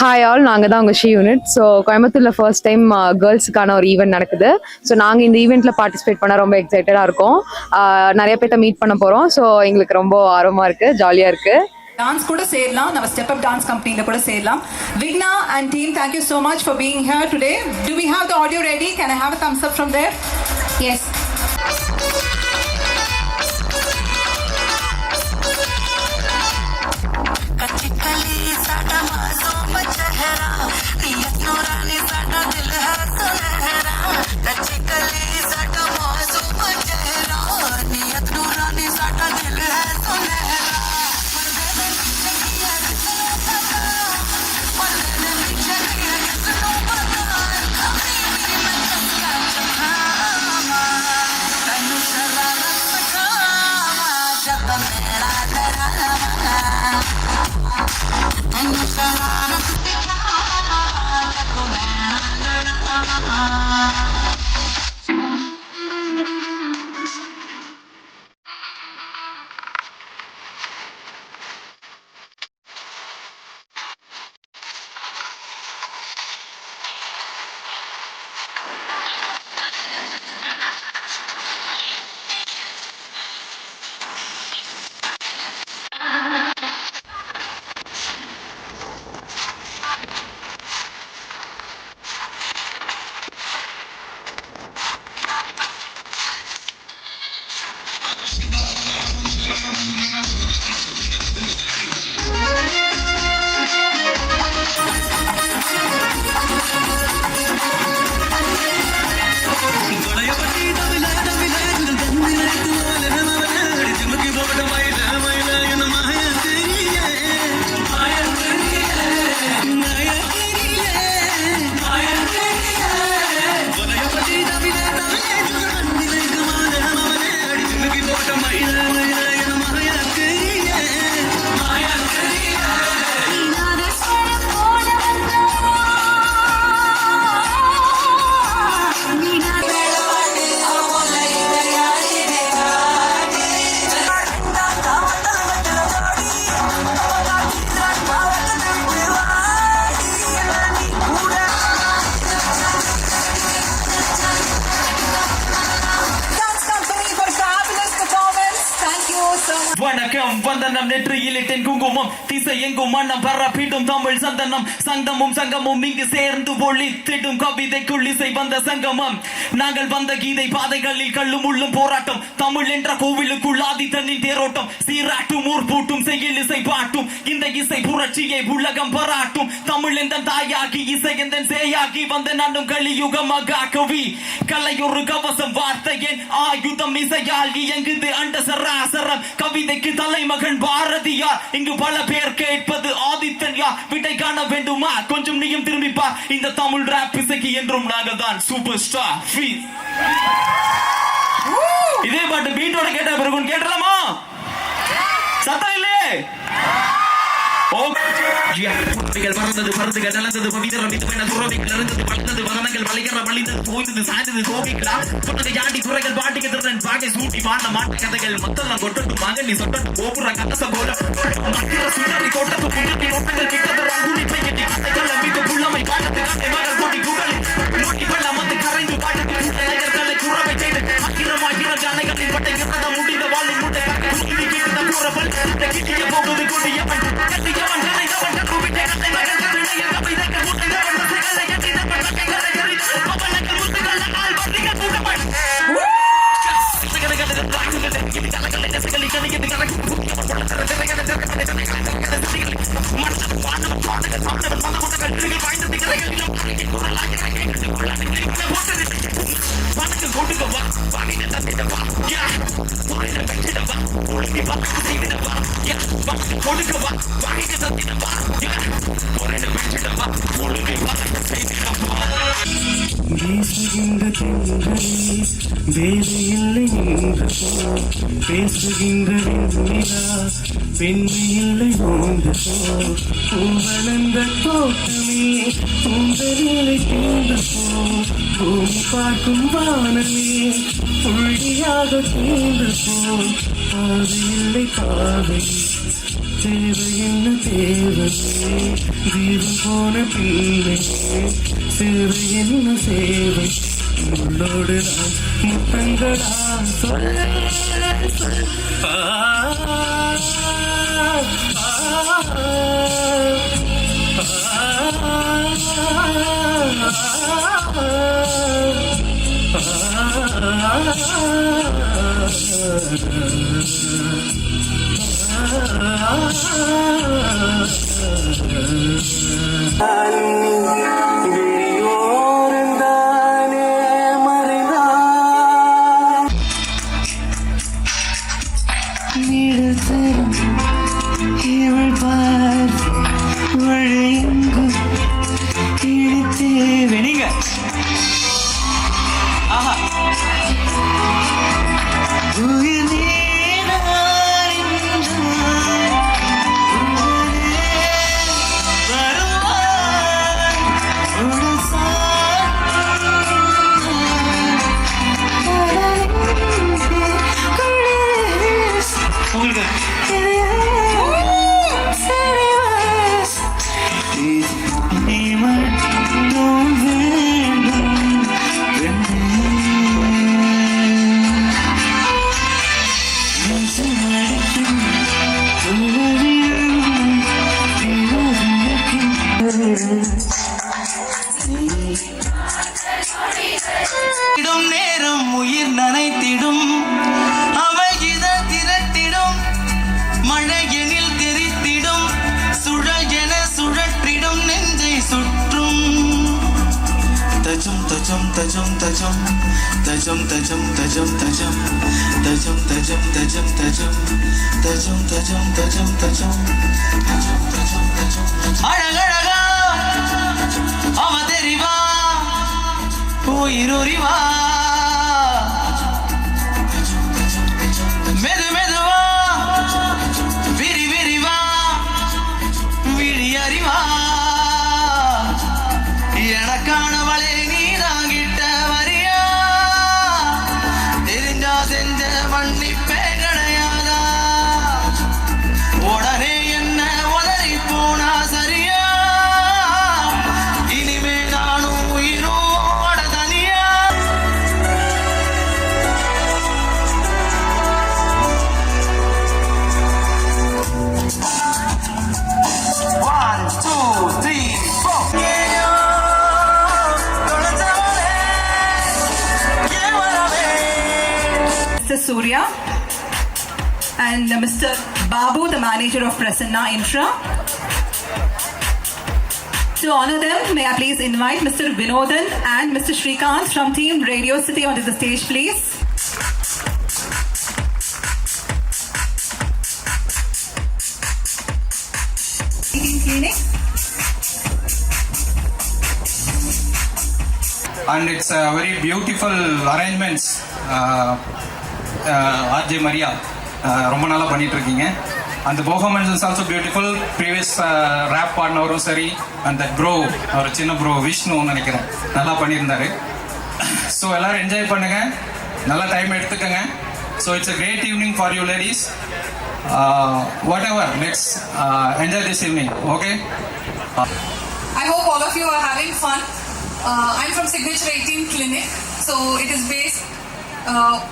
Hi all, நாங்கள் தான் உங்கள் ஷீ யூனிட். ஸோ கோயம்புத்தூரில் ஃபர்ஸ்ட் டைம் கேர்ள்ஸுக்கான ஒரு ஈவெண்ட் நடக்குது. ஸோ நாங்கள் இந்த ஈவெண்ட்டில் பார்ட்டிசிபேட் பண்ண ரொம்ப எக்ஸைட்டடாக இருக்கோம். நிறைய பேர்த்த மீட் பண்ண போகிறோம். ஸோ எங்களுக்கு ரொம்ப ஆர்வமாக இருக்குது, ஜாலியாக இருக்குது. டான்ஸ் கூட சேரலாம், நம்ம ஸ்டெப் அப் டான்ஸ் கம்பெனில கூட சேரலாம். Vigna and team, thank you so much for being here today. Do we have the audio ready? Can I have a thumbs up from there? Yes. வணக்கம் வந்தனம் நெற்றியில் தென் குங்குமம் திசை எங்கும் மன்னம் பரப்பிடும் தமிழ் சந்தனம் சங்கமும் சங்கமும் இங்கு சேர்ந்து ஒளித்திடும் கவிதைக்குள் இசை வந்த சங்கமம். நாங்கள் வந்த கீதை பாதைகளில் கள்ளும் உள்ளும் போராட்டம். தமிழ் என்ற கோவிலுக்குள் ஆதித்தனின் தேரோட்டம். சீராட்டும் ஊர் பூட்டும் செய்யில் இசை பாட்டும். இந்த இசை புரட்சியை உலகம் பாராட்டும். தமிழ் எந்த தாயாகி இசை எந்த சேயாகி வந்த நானும் கலியுக மகா கவி. கலையொரு கவசம் வார்த்தையின் ஆயுதம் இசையால் இயங்குது அண்ட சராசரம். கவிதைக்கு தலைமகன் பாரதியார். இங்கு பல பேர் கேட்பது ஆதித்தன் யார்? விடை காண வேண்டுமா? கொஞ்சம் நீயும் திரும்பிப்பா. இந்த தமிழ் ராப் இசைக்கு என்றும் நாங்கள் தான் சூப்பர் ஸ்டார். இதே பாட்டு பீட்டோட கேட்ட பிறகு கேட்டலாமா? சத்தம் இல்லே? பறந்தது பறந்துகள் நலந்தது பவிதரம் இது பெண்ண துறவிகள் இருந்தது வளர்ந்தது வதனங்கள் வளைகர வழிந்தது போய்ந்தது சாய்ந்தது கோபிகளா சொன்னது யாண்டி குறைகள் பாட்டிக்கு திறன் பாகை சூட்டி பாண்ட மாட்டு கதைகள் மத்தெல்லாம் கொட்டட்டு மகன் சொட்டட்டு கோபுர கதச போல மத்திர சுடரி தோட்டத்து புள்ளி நோட்டங்கள் கிட்டது ரங்குடி பையட்டி கதைகள் அம்பிக்கு புள்ளமை பாட்டத்து கட்டை மகள் கோடி குகலி நோட்டி பள்ள மத்து கரைந்து பாட்டத்து கூட்டங்களை குறவை செய்து அக்கிரமாகிற ஜானைகளின் பட்டை இறந்த முடிந்த வாழின் முட்டை கட்டி கிட்ட கூறப்பல் கிட்டிய போகுது கொடியவன் கட்டியவன் பேசுகின்ற பெண்ணு இல்லை வளர்ந்த தோட்டமே உங்களிலை தீர்ந்து பூமி பார்க்கும் வானமே புள்ளியாக தீர்ந்து பாதை இல்லை பாதை தேவை என்ன தேவை தீபம் போன பிள்ளை சேவை என்ன சேவை உள்ளோடு நான் முத்தங்களா சொல்ல வெளியோரந்தானே மறைந்தான் நிழல் தரும் இவள் பார் வழியெங்கும் இழுத்தே வெளிங்க உயிர் நீனார் என்றால் உடனே வருவாய் உடல் நீ மட்டும் வேண்டும் நேரம் உயிர் நனைத்திடும் அவள் இதழ் திரட்டிடும் மழையெனில் தெரித்திடும் சுழல் என சுழற்றிடும் நெஞ்சை சுற்றும் தஜம் தஜம் தஜம் தஜம் தஜம் தஜம் தஜம் தஜம் தஜம் தஜம் தஜம் தஜம் தஜம் தஜம் தஜம் தஜம் தஜம் தஜம் தஜம் அழகழகா அவ தெரிவா உயிருரிவா மெது மெதுவா விரி விரிவா விழி அறிவா எனக்கானவளே நீதான் கிட்ட வரியா தெரிஞ்சா செஞ்ச மன்னிப்பே கிடையாதா உடனே என்ன உதறி போனா சரியா இனிமே நானும் உயிரோட தனியா One, two, three, four. Mr. Surya and Mr. Babu, the manager of Prasanna Infra. To honor them, may I please invite Mr. Vinodan and Mr. Shrikant from Team Radio City onto the stage, please. Clinic. And it's a very beautiful arrangements. RJ Maria ரொம்ப நாளாக பண்ணிட்டு இருக்கீங்க. அந்த performance is also beautiful. Previous rap பாடினவரும் சரி, அந்த bro அவர் சின்ன bro விஷ்ணுன்னு நினைக்கிறேன் நல்லா பண்ணியிருந்தாரு. ஸோ எல்லோரும் என்ஜாய் பண்ணுங்க, நல்லா டைம் எடுத்துக்கோங்க. So it's a great evening for you ladies. Whatever, let's enjoy this evening. Okay, I hope all of you are having fun. I'm from Signature 18 Clinic, so it is based.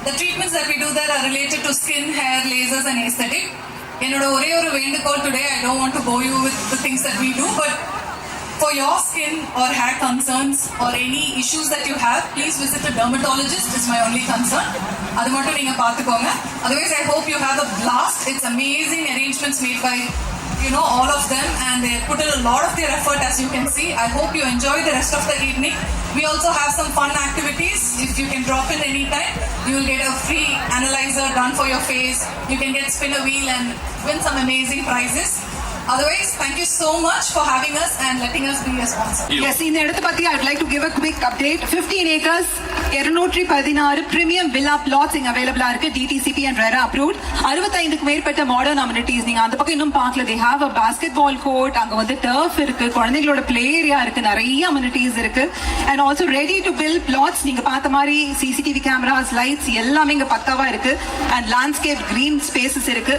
The treatments that we do there are related to skin, hair, lasers, and aesthetic. என்னோட ஒரே ஒரு வேண்டுகோள் today, I don't want to bore you with the things that we do, but for your skin or hair concerns or any issues that you have, please visit a dermatologist. Is my only concern. அது மட்டும் நீங்க பார்த்துக்கோங்க. Otherwise, I hope you have a blast. It's amazing arrangements made by all of them, and they put in a lot of their effort, as you can see. I hope you enjoy the rest of the evening. We also have some fun activities. If you can drop in anytime, you will get a free analyzer done for your face. You can get spin a wheel and win some amazing prizes. Otherwise, thank you so much for having us and letting us be a sponsor. Yes, in the இடத்தை பத்தி I'd like to give a quick update. 15 acres, 216 premium villa plots இங்க available இருக்கு. DTCP and RERA approved. 65க்கு மேற்பட்ட modern amenities நீங்க அந்த பக்கம் இன்னும் பார்க்கல. They have a basketball court, அங்க வந்து turf இருக்கு, குழந்தைகளோட play area இருக்கு, நிறைய amenities இருக்கு. And also ready to build plots. நீங்க பார்த்த மாதிரி CCTV cameras, lights எல்லாமே இங்க பக்காவா இருக்கு. And landscape green spaces இருக்கு.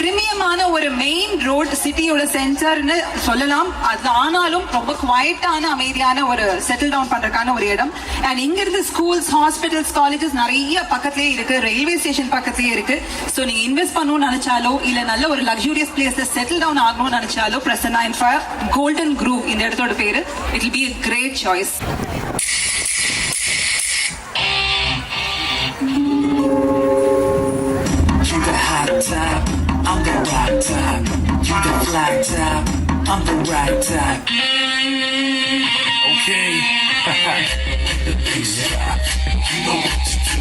பிரீமியமான ஒரு மெயின் ரோட் சிட்டியோட சென்டர்னு சொல்லலாம். அது ஆனாலும் ரொம்ப குவைட்டான அமைதியான ஒரு செட்டில் டவுன் பண்றதுக்கான ஒரு இடம். அண்ட் இங்க இருந்து ஸ்கூல்ஸ், ஹாஸ்பிட்டல்ஸ், காலேஜஸ் நிறைய பக்கத்துலயே இருக்கு. ரயில்வே ஸ்டேஷன் பக்கத்துலயே இருக்கு. சோ நீங்க இன்வெஸ்ட் பண்ணணும்னு நினைச்சாலோ இல்ல நல்ல ஒரு லக்ஸூரியஸ் பிளேஸ்ல செட்டில் டவுன் ஆகணும்னு நினைச்சாலோ Prasanna inn fire golden grove இந்த இடத்தோட பேரு. It will be a great choice. You the hot top, I'm the rock top. You the fly top, I'm the right top. Okay. The bass drop, you know what to do.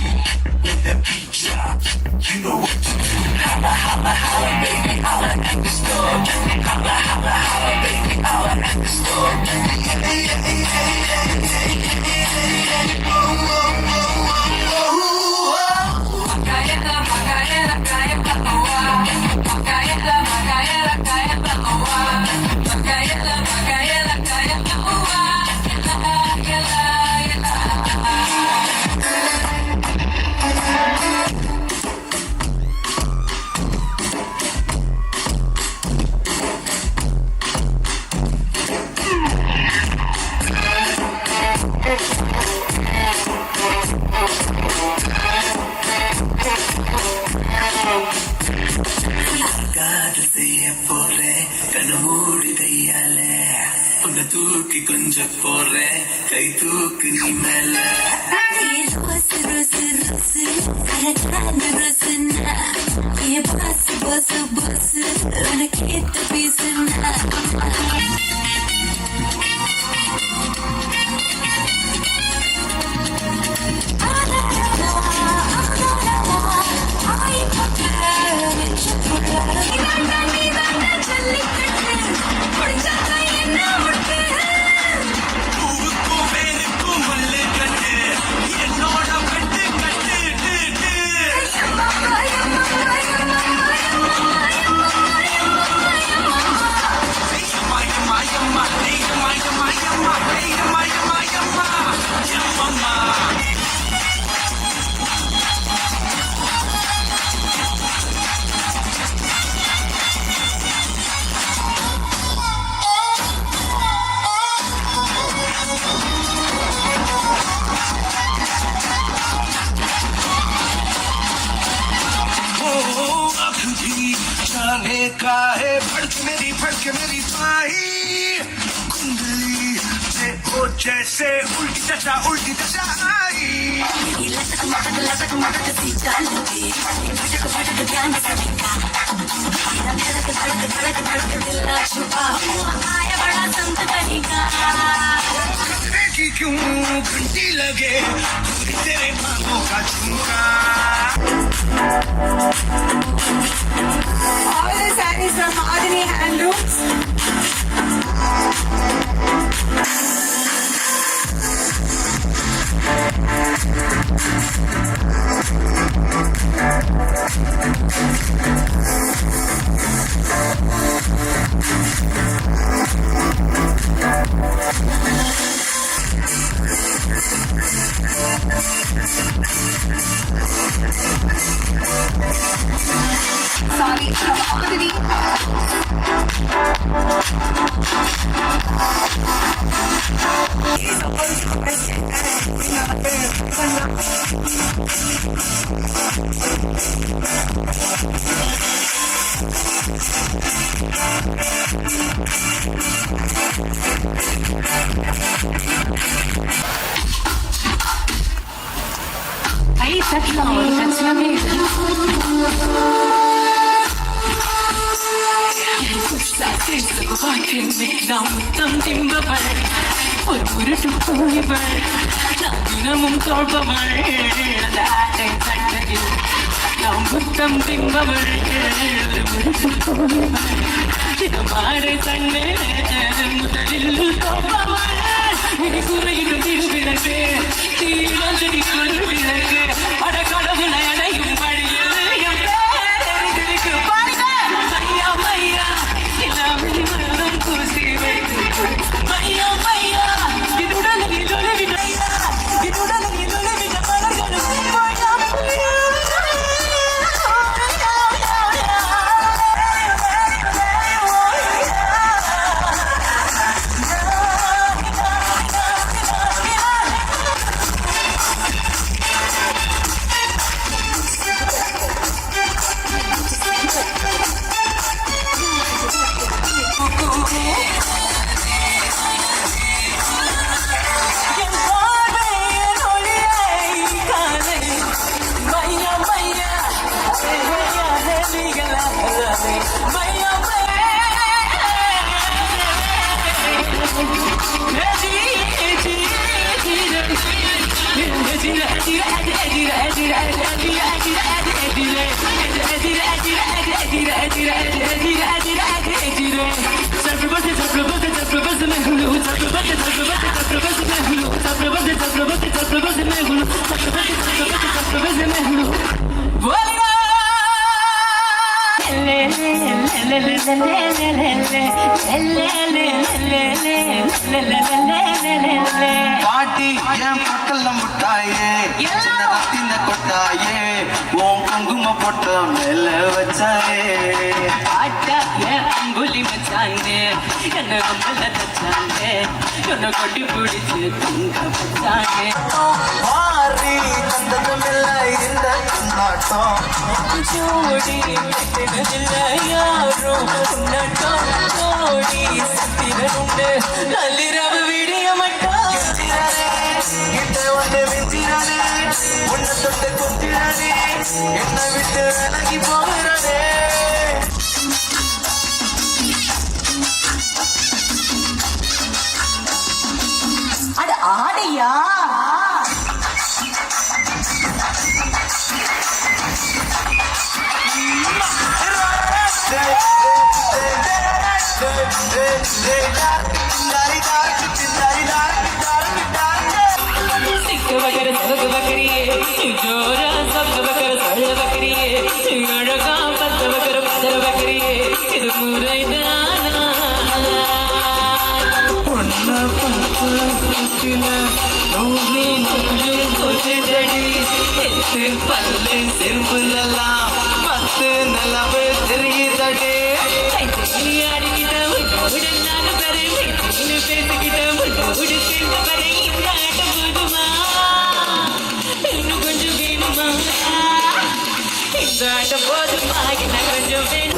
When the beat drop, you know what to do. Holla, holla, holla, baby, holla at the store. Holla, holla, holla, baby, holla at the store. காதல் செய்ய போறேன் கண்ணமூடி கையால உன்னை தூக்கி கொஞ்சம் போறேன் கை தூக்கு நீ மேல ரோசு ரோசு ரோசு அழகான ரோசுனா ஏ பாசு பாசு பாசு உனக்கு ஏத்த பீசுனா जाने का है फड़क मेरी बाही कुंडली से ओ जैसे उल्टी दशा आई लटक मटक सी चालूगी फटक ध्यान सभी धड़क दिल ना छुपा आया बड़ा संत कनिका देखी क्यों घंटी लगे तेरे बाहों का झुमका All the sarees from Adini Handlooms. Sorry, from Adini. Aí, tá aqui na hora, tá de தினமும் தோல்பவள் எல்லாம் புத்தம் திம்பவளுக்கு மாடு தண்ணே முதலில் குறையிடும் திருவிளக்கு தீரஞ்சடி விளக்கு அட கடவுளை அடையும் வழியில் என் பேரறிகளுக்கு பாருங்க மையா மையா இல்லாமல் மனம் கூசி வைத்து மையா மையா இதுடலில் ஒளிவிடையா இதுடலில் ஒளிவிட மலர்களும் மையா மையா பாட்டி என் பக்கல்ல முட்டாயே சின்ன ரத்தின கொட்டாயே உன் குங்கும போட்ட மேல வச்சாயே அங்குலி மச்சாண்டே என்ன அம்பல தச்சாண்டே என்ன கொட்டி பிடிச்சு தங்க வச்சாண்டே மாறி தந்ததமில்ல இந்த நாட்டம் ஜோடி விட்டதில்ல யாரும் உன்னட்டம் ஜோடி சத்திரனுண்டு நள்ளிரவு விடிய மாட்டோம் கிட்ட வந்து விஞ்சிரானே உன்னை தொட்டு குத்திரானே என்னை விட்டு விலகி போகிறானே அட ஆடையா सिक्क वगैरह सब बकरिए जोरा सब बकर सळ बकरिए अड़का पत्त वगैरह पत्थर बकरिए இது முறைதானா பொன்ன பத்து குத்தின நூறு நூறு கொச்சடி எத்து பல்லு செம்புலலாம் பத்து நிலவு தெரியுதடே அடிக்கிட்ட உடன் நான் பெருமை பேசிக்கிட்ட உடு சேர்ந்து வரை இந்த ஆட்டம் போதுமா இன்னும் கொஞ்சம் வேணுமா இந்த ஆட்டம் போதுமா என்ன கொஞ்சம் வேணும்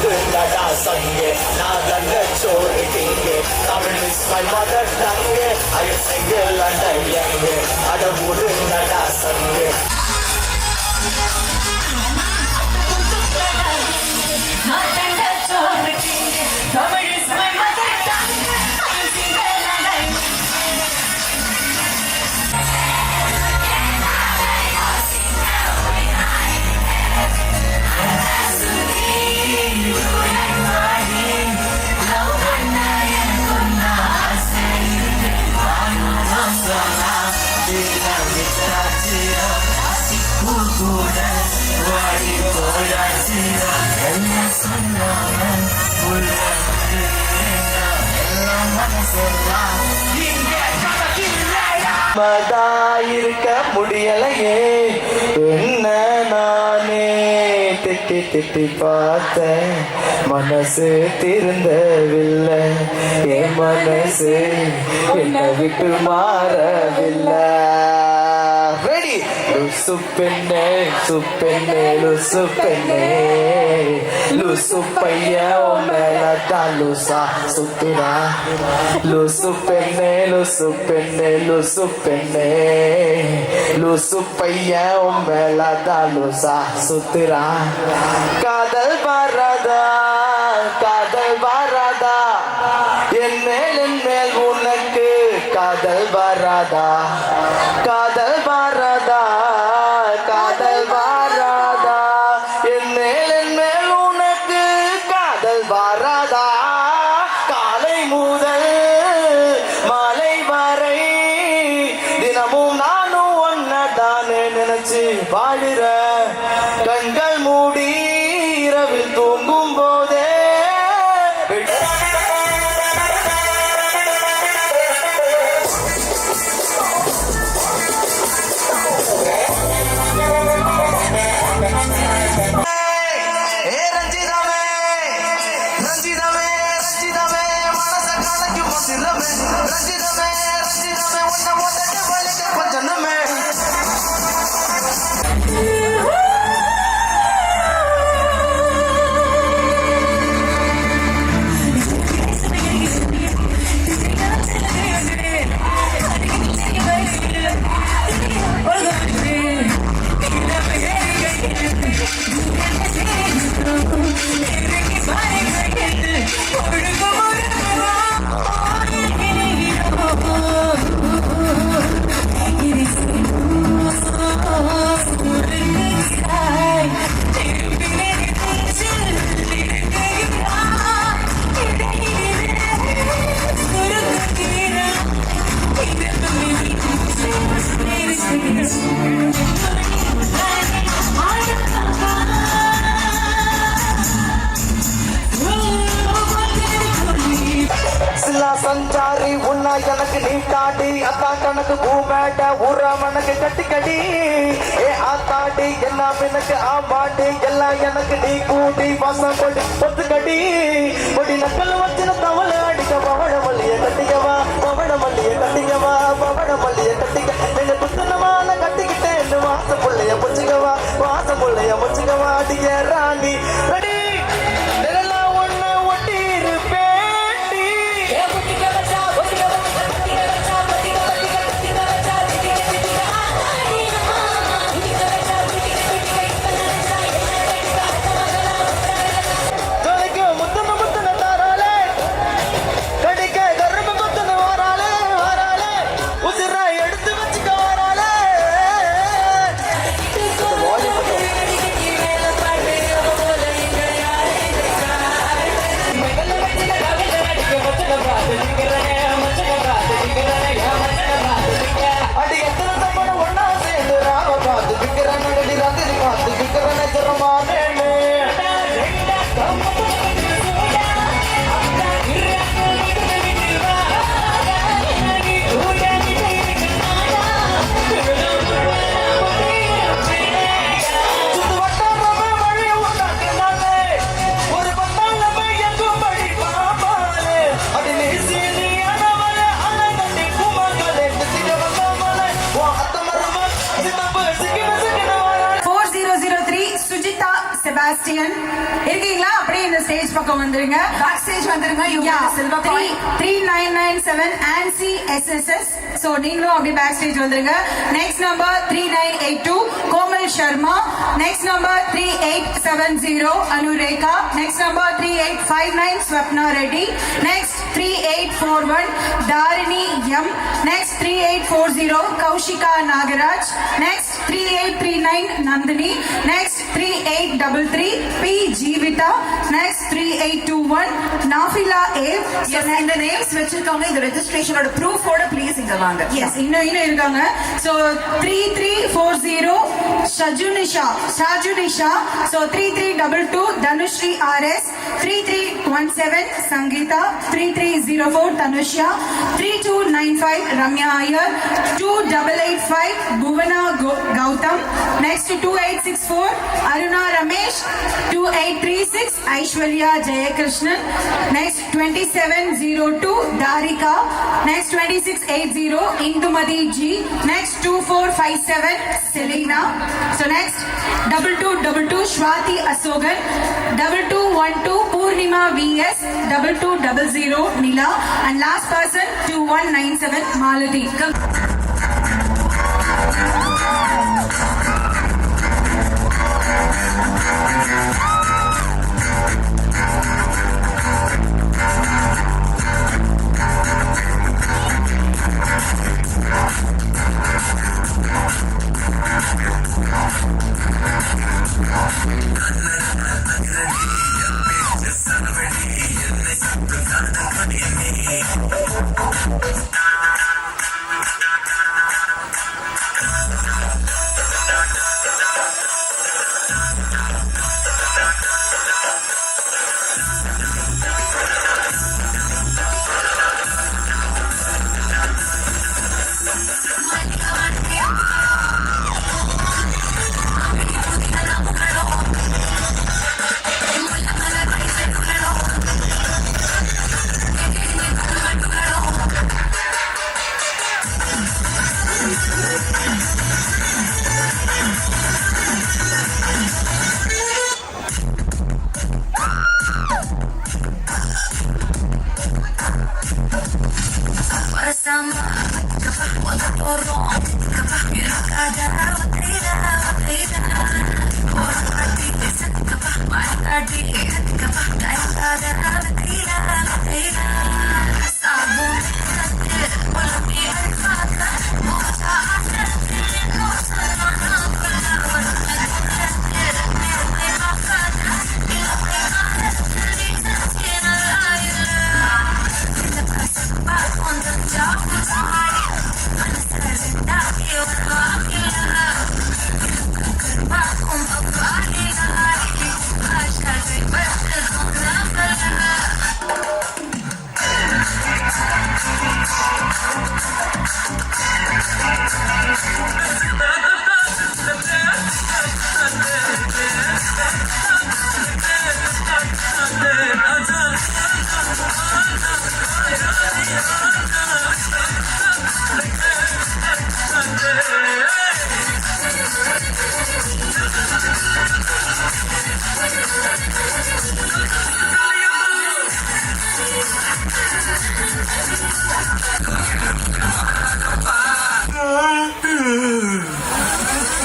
Tamil is my mother tongue. I'm single and I'm இருக்க முடியலையே என்ன நானே திட்டி திட்டி பார்த்தேன் மனசு திருந்தவில்லை என் மனசு என்னை விட்டு மாறவில்லை ரெடி லுசு பெண்ணே சுப்பெண்ணே லுசு பெண்ணே லுசு பையன் மேலதான் லுசா சுத்துறா லுசு பெண்ணே லுசு பெண்ணே லுசு பெண்ணே லுசு பையன் மேலதான் லுசா சுத்துறா காதல் வராதா காதல் வராதா என் மேல் உனக்கு காதல் வராதா காதல் வராதா காதல் வராதா என் மேல் உனக்கு காதல் வராதா காலை முதல் மாலை வரை தினமும் நானும் ஒன்னதானே நினைச்சு வாழுற கண்கள் மூடி இரவில் தூங்கும் போதே ரஞ்சிதமே ரஞ்சிதமே ரஞ்சிதமே மனச கலக்கி போட்டுறமே ரஞ்சிதமே ரஞ்சிதமே உன்னை முதட்டு வலிக்க கொஞ்சமே சஞ்சாரி உன்னா எனக்கு நீ தாண்டி அத்தா கணக்கு பூமேட்ட உறவனுக்கு கட்டிக்கடி ஏ ஆத்தாடி எல்லாம் எனக்கு ஆமாண்டி எல்லாம் எனக்கு நீ கூட்டி வாசம் கொடி ஒத்துக்கடி கொடி நக்கல் வச்சின தவளை அடிக்க பவட மல்லிய கட்டிக்கவா பவட மல்லிய கட்டிக்கவா பவட மல்லிய கட்டிக்க என்ன புத்தனமான கட்டிக்கிட்டேன் வாசம் புள்ளைய முச்சுக்கவா வாசம் புள்ளைய முச்சுக்கவா அடிய ராணி ரெடி செபாஸ்டியன் இருக்கீங்களா? அப்படியே இந்த ஸ்டேஜ் பக்கம் வந்துருங்க. பேக் ஸ்டேஜ் வந்துருங்க. You get silver coin 3997 ANSI SSS. So நீங்களும் அப்படியே பேக் ஸ்டேஜ் வந்துருங்க. Next number 3982 Komal Sharma. Next number 3870 Anurekha. Next number 3859 Swapna Reddy. Next 3841 Tharini M. Next 3840 Koushika Nagaraj. Next 3839 Nandhini. Next 3833 B Jeevitha. Next 3821 Nafila A. இந்த நேம்ஸ் வச்சிருக்காங்க. இந்த ரெஜிஸ்ட்ரேஷனோட ப்ரூஃபோட ப்ளீஸ் இங்க வாங்க. எஸ் இன்னும் இருக்காங்க. So 3340 Shajunisha. So 3322 Dhanushree RS. 3317 Sangeetha. 3304 Dhanushya. 3295 Ramya Iyer. 2885 Bhuvana Gautham. Next 2864 Aruna Ramesh. 2836 Aishwarya Jayakrishnan. Next 2702 Tharika. Next 2680 Indumathi G. Next 2457 Selina. So next 2222 Swathi Ashokan. 2212 Poornima VS. 2200 Nila. And last person 2197 மாலதி. La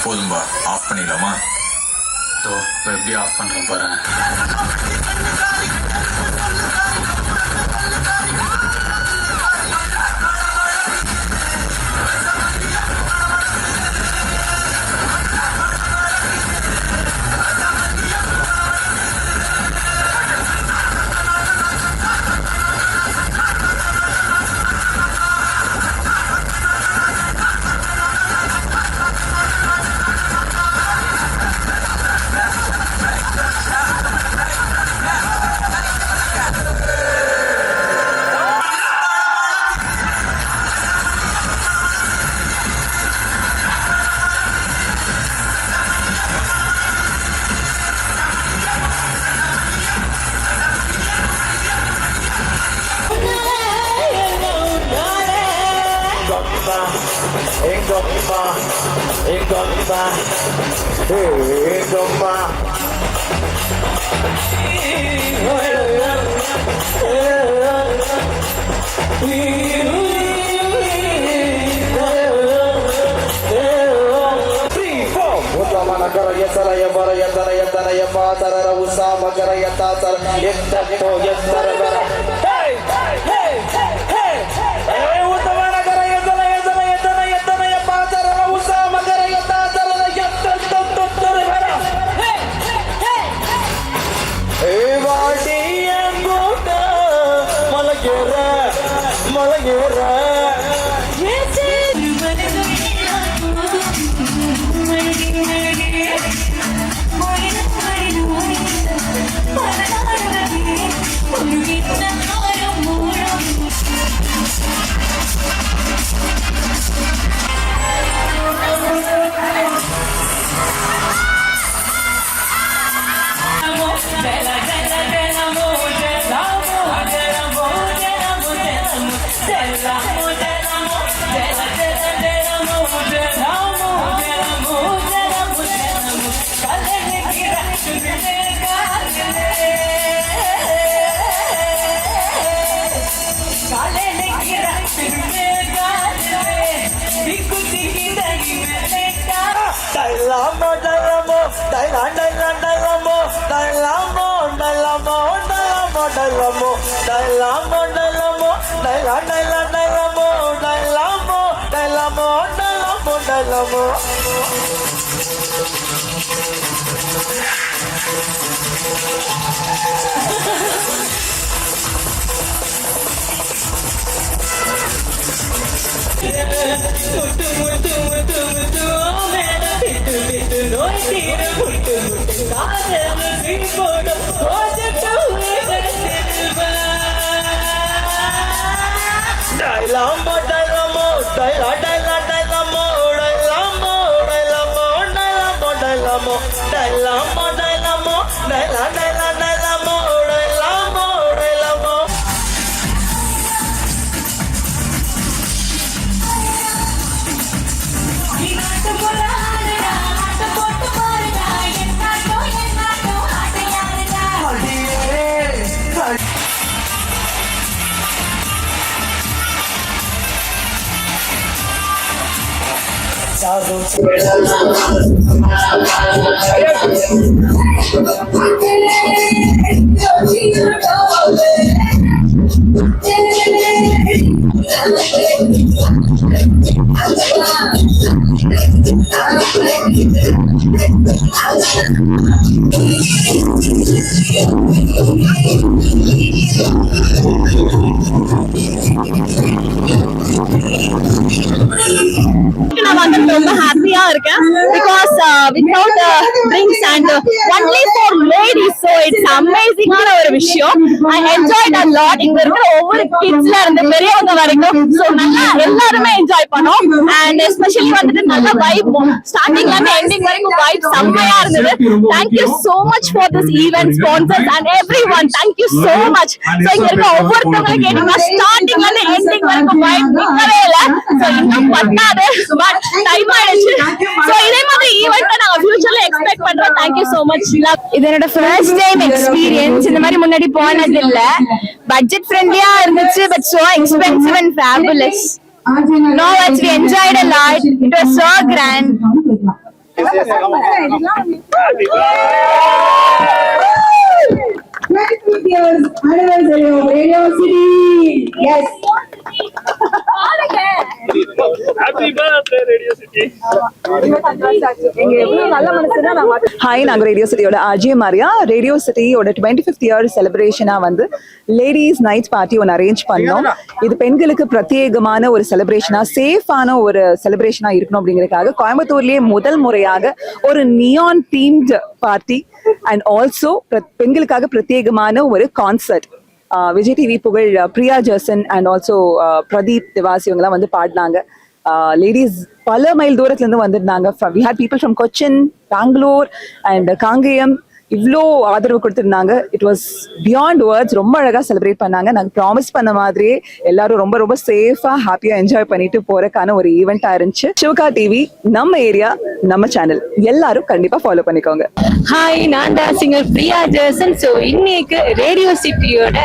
போதும்பா, off பண்ணிடலாமா? இப்போ எப்படி ஆஃப் பண்ணுறேன் பாருங்க. முட்டு முட்டு முட்டு முட்டு மேல விட்டு விட்டு நோய் தீர முட்டு முட்டு காதல் போடும் டைலாமோ டைலாமோ டைலா டைலா டைலாமோ டைலாமோ டைலாமோ டைலாமோ டைலாமோ டைலாமோ டைலாமோ டைலா டைலா டைலாமோ டைலாமோ டைலாமோ நான் வந்து ரொம்ப ஹாப்பியா இருக்கேன் because without drinks and only for ladies so it's அமேசிங்கான ஒரு விஷயம் ஐ என்ஜாய்ட் அ லாட் இங்க இருக்கிற ஒவ்வொரு கிட்ஸ்ல இருந்து பெரியவங்க வரைக்கும் ஸோ நல்லா எல்லாருமே என்ஜாய் பண்ணோம் அண்ட் எஸ்பெஷலி வந்துட்டு நல்ல வைப் ஸ்டார்டிங்ல இருந்து எண்டிங் வரைக்கும் வைப் செம்மையா இருந்தது thank you so much for this event sponsors and every one thank you so much so இங்க இருக்க ஒவ்வொருத்தவங்களும் கேட்டீங்கன்னா ஸ்டார்டிங்ல இருந்து எண்டிங் வரைக்கும் வைப் நிற்கவே இல்லை ஸோ இன்னும் பத்தாது பட் டைம் ஆயிடுச்சு சோ இதே மாதிரி ஈவென்ட் நாங்க ஃபியூச்சர்ல எக்ஸ்பெக்ட் பண்றோம் தேங்க்யூ சோ மச் இது என்னோட ஃபர்ஸ்ட் டைம் எக்ஸ்பீரியன்ஸ். இந்த மாதிரி முன்னாடி போனது இல்ல. பட்ஜெட் ஃப்ரெண்ட்லியா இருந்துச்சு but so expensive and fabulous. No words, we enjoyed a lot. It was so grand. 25th years anniversary of Radio City. Yes. Hi, நாங்கள் ரேடியோ சிட்டியோட அஜய் மாரியா. ரேடியோ சிட்டியோட 25th இயர் செலிப்ரேஷனா வந்து லேடிஸ் நைட் பார்ட்டி ஒன்று arrange பண்ணோம். இது பெண்களுக்கு பிரத்யேகமான ஒரு செலிப்ரேஷனா, சேஃபான ஒரு செலிப்ரேஷனா இருக்கணும் அப்படிங்கறதுக்காக கோயம்புத்தூர்லயே முதல் முறையாக ஒரு neon themed party and also பெண்களுக்காக பிரத்யேகமான ஒரு கான்சர்ட். விஜய் டிவி புகழ் பிரியா ஜர்சன் அண்ட் ஆல்சோ பிரதீப் திவாஸ் இவங்கெல்லாம் வந்து பாடினாங்க. லேடிஸ் பல மைல் தூரத்துல இருந்து வந்திருந்தாங்க. We had people from Cochin, Bangalore and Kangeyam. இவ்வளோ ஆதரவு கொடுத்துருந்தாங்க. It was beyond words. ரொம்ப அழகா செலிப்ரேட் பண்ணாங்க. நாங்கள் ப்ராமிஸ் பண்ண மாதிரியே எல்லாரும் ரொம்ப ரொம்ப சேஃபா ஹாப்பியா என்ஜாய் பண்ணிட்டு போறதுக்கான ஒரு ஈவெண்டா இருந்துச்சு. சிவகா டிவி, நம்ம ஏரியா, நம்ம சேனல், எல்லாரும் கண்டிப்பா ஃபாலோ பண்ணிக்கோங்க. ஹாய், நான் தான் சிங்கர் பிரியா ஜெர்சன். ஸோ இன்னைக்கு ரேடியோ சிட்டியோட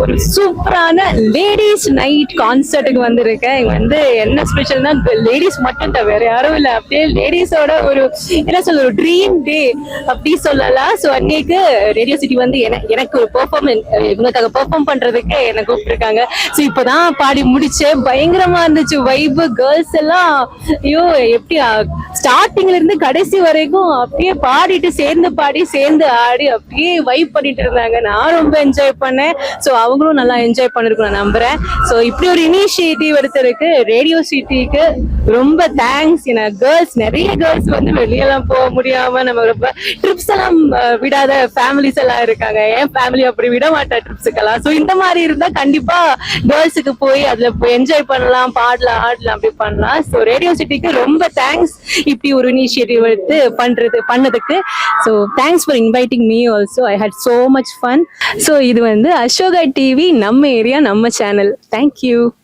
ஒரு சூப்பரான லேடிஸ் நைட் கான்சர்ட்டுக்கு வந்திருக்கேன். இங்க வந்து என்ன ஸ்பெஷல்னா லேடிஸ் மட்டும் தான், வேற யாரும் இல்லை. அப்படியே லேடிஸோட ஒரு என்ன சொல்ல ஒரு ட்ரீம் டே அப்படி சொல்லலாம். ஸோ அன்னைக்கு ரேடியோ சிட்டி வந்து எனக்கு ஒரு பெர்ஃபார்மன்ஸ் இவங்களுக்காக பெர்ஃபார்ம் பண்றதுக்கு என்ன கூப்பிட்டுருக்காங்க. ஸோ இப்போதான் பாடி முடிச்சேன். பயங்கரமா இருந்துச்சு வைப்பு. கேர்ள்ஸ் எல்லாம் ஐயோ எப்படி ஸ்டார்டிங்ல இருந்து கடைசி வரைக்கும் அப்படியே பாடிட்டு சேர்ந்து பாடி சேர்ந்து ஆடி அப்படியே வைப் பண்ணிட்டு இருந்தாங்க. நான் ரொம்ப என்ஜாய் பண்ணேன். ஸோ அவங்களும் நல்லா என்ஜாய் பண்ணிருக்கும் நான் நம்புறேன். ஸோ இப்படி ஒரு இனிஷியேட்டிவ் எடுத்திருக்கு ரேடியோ சிட்டிக்கு ரொம்ப தேங்க்ஸ். ஏன்னா கேர்ள்ஸ் நிறைய கேர்ள்ஸ் வந்து வெளியெல்லாம் போக முடியாம நம்ம ரொம்ப ட்ரிப்ஸ் எல்லாம் விடாத ஃபேமிலிஸ் எல்லாம் இருக்காங்க. என் ஃபேமிலி அப்படி விட மாட்டா ட்ரிப்ஸுக்கெல்லாம். ஸோ இந்த மாதிரி இருந்தா கண்டிப்பா கேர்ள்ஸுக்கு போய் அதுல போய் என்ஜாய் பண்ணலாம், பாடலாம், ஆடலாம், அப்படி பண்ணலாம். ஸோ ரேடியோ சிட்டிக்கு ரொம்ப தேங்க்ஸ் இப்படி ஒரு இனிஷியேட்டிவ் எடுத்து பண்ணதுக்கு. So thanks for inviting me also. I had so much fun. So இது வந்து அசோகா டிவி, நம்ம ஏரியா, நம்ம சேனல். தேங்க்யூ.